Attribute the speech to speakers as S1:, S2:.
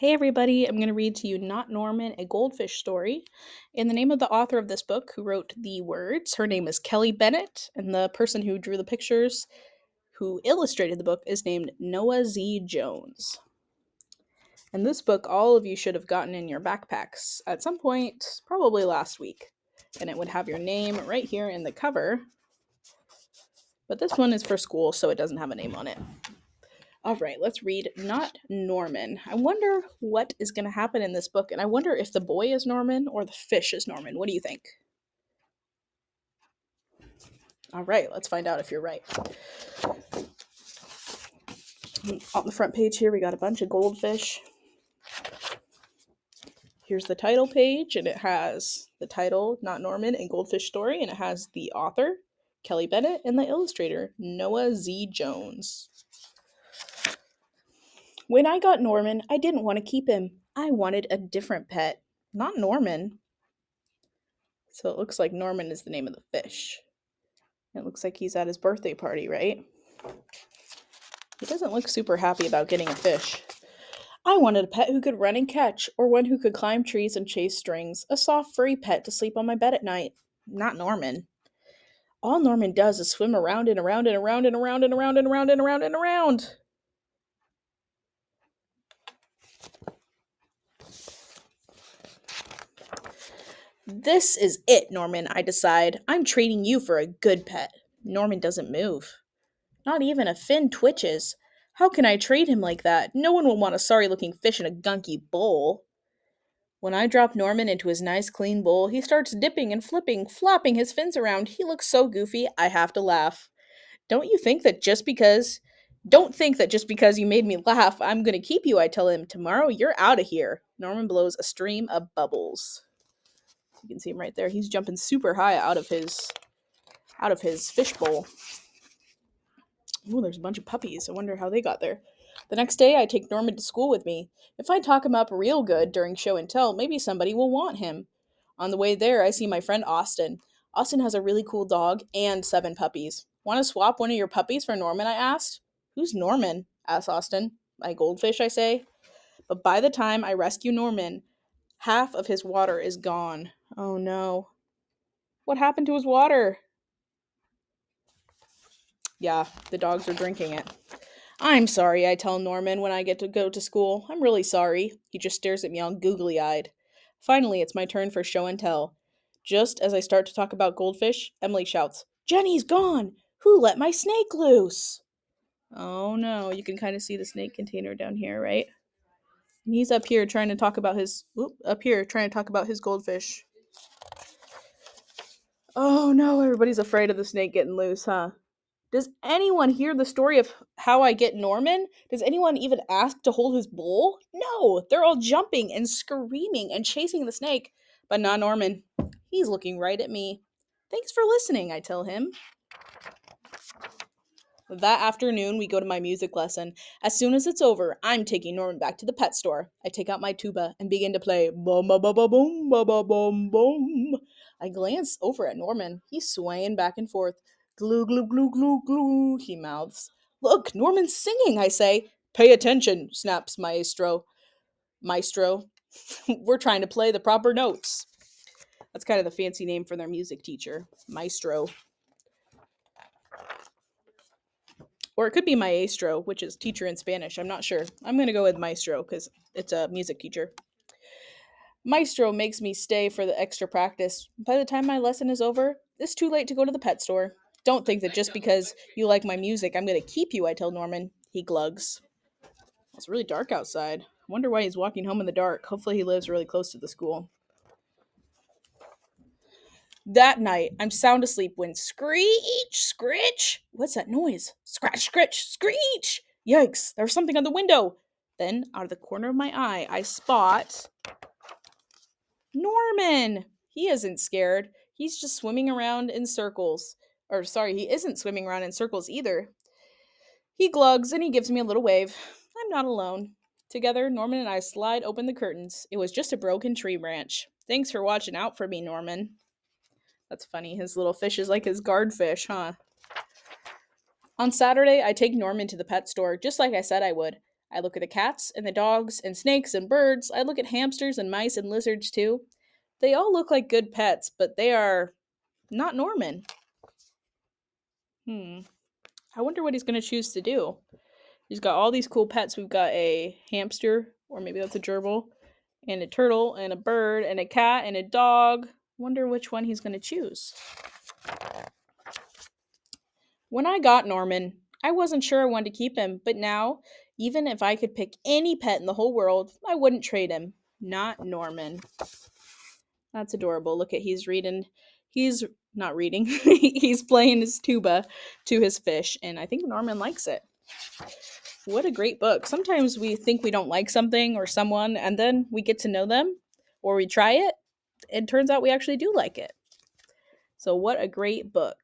S1: Hey everybody, I'm going to read to you Not Norman, a Goldfish story. In the name of the author of this book who wrote the words, her name is Kelly Bennett, and the person who drew the pictures, who illustrated the book, is named Noah Z. Jones. And this book, all of you should have gotten in your backpacks at some point, probably last week. And it would have your name right here in the cover. But this one is for school, so it doesn't have a name on it. All right, let's read Not Norman. I wonder what is going to happen in this book, and I wonder if the boy is Norman or the fish is Norman. What do you think? All right, let's find out if you're right. On the front page here, we got a bunch of goldfish. Here's the title page, and it has the title, Not Norman, and Goldfish Story, and it has the author, Kelly Bennett, and the illustrator, Noah Z. Jones. When I got Norman, I didn't want to keep him. I wanted a different pet. Not Norman. So it looks like Norman is the name of the fish. It looks like he's at his birthday party, right? He doesn't look super happy about getting a fish. I wanted a pet who could run and catch, or one who could climb trees and chase strings, a soft, furry pet to sleep on my bed at night. Not Norman. All Norman does is swim around and around and around and around and around and around and around and around. This is it, Norman, I decide. I'm trading you for a good pet. Norman doesn't move. Not even a fin twitches. How can I trade him like that? No one will want a sorry looking fish in a gunky bowl. When I drop Norman into his nice clean bowl, he starts dipping and flipping, flapping his fins around. He looks so goofy, I have to laugh. Don't you think that just because Don't think that just because you made me laugh, I'm going to keep you, I tell him. Tomorrow you're out of here. Norman blows a stream of bubbles. You can see him right there. He's jumping super high out of his fish bowl. Oh, there's a bunch of puppies. I wonder how they got there. The next day, I take Norman to school with me. If I talk him up real good during show and tell, maybe somebody will want him. On the way there, I see my friend Austin. Austin has a really cool dog and 7 puppies. Want to swap one of your puppies for Norman? I asked. Who's Norman? Asked Austin. My goldfish, I say. But by the time I rescue Norman, half of his water is gone. Oh no. What happened to his water? Yeah, the dogs are drinking it. I'm sorry, I tell Norman when I get to go to school. I'm really sorry. He just stares at me all googly eyed. Finally, it's my turn for show and tell. Just as I start to talk about goldfish, Emily shouts, Jenny's gone! Who let my snake loose? Oh no, you can kind of see the snake container down here, right? And he's up here trying to talk about his goldfish. Oh no, everybody's afraid of the snake getting loose, huh? Does anyone hear the story of how I get Norman? Does anyone even ask to hold his bowl? No, they're all jumping and screaming and chasing the snake, but not Norman. He's looking right at me. Thanks for listening, I tell him. That afternoon, we go to my music lesson. As soon as it's over, I'm taking Norman back to the pet store. I take out my tuba and begin to play boom ba ba ba boom ba ba boom boom. I glance over at Norman. He's swaying back and forth. Glue glue glue glue glue, he mouths. Look, Norman's singing, I say. Pay attention, snaps Maestro. Maestro. We're trying to play the proper notes. That's kind of the fancy name for their music teacher, Maestro. Or it could be maestro, which is teacher in Spanish. I'm not sure. I'm going to go with maestro because it's a music teacher. Maestro makes me stay for the extra practice. By the time my lesson is over, it's too late to go to the pet store. Don't think that just because you like my music, I'm going to keep you, I tell Norman. He glugs. It's really dark outside. I wonder why he's walking home in the dark. Hopefully, he lives really close to the school. That night, I'm sound asleep when screech, scritch. What's that noise? Scratch, scritch, screech. Yikes, there's something on the window. Then, out of the corner of my eye, I spot Norman. He isn't scared. He's just swimming around in circles. Or, sorry, he isn't swimming around in circles either. He glugs and he gives me a little wave. I'm not alone. Together, Norman and I slide open the curtains. It was just a broken tree branch. Thanks for watching out for me, Norman. That's funny. His little fish is like his guard fish, huh? On Saturday, I take Norman to the pet store, just like I said I would. I look at the cats and the dogs and snakes and birds. I look at hamsters and mice and lizards too. They all look like good pets, but they are not Norman. Hmm. I wonder what he's going to choose to do. He's got all these cool pets. We've got a hamster, or maybe that's a gerbil, and a turtle, and a bird, and a cat, and a dog. Wonder which one he's going to choose. When I got Norman, I wasn't sure I wanted to keep him, but now, even if I could pick any pet in the whole world, I wouldn't trade him. Not Norman. That's adorable. Look at he's not reading. He's playing his tuba to his fish, and I think Norman likes it. What a great book. Sometimes we think we don't like something or someone, and then we get to know them or we try it, and turns out we actually do like it. So, what a great book.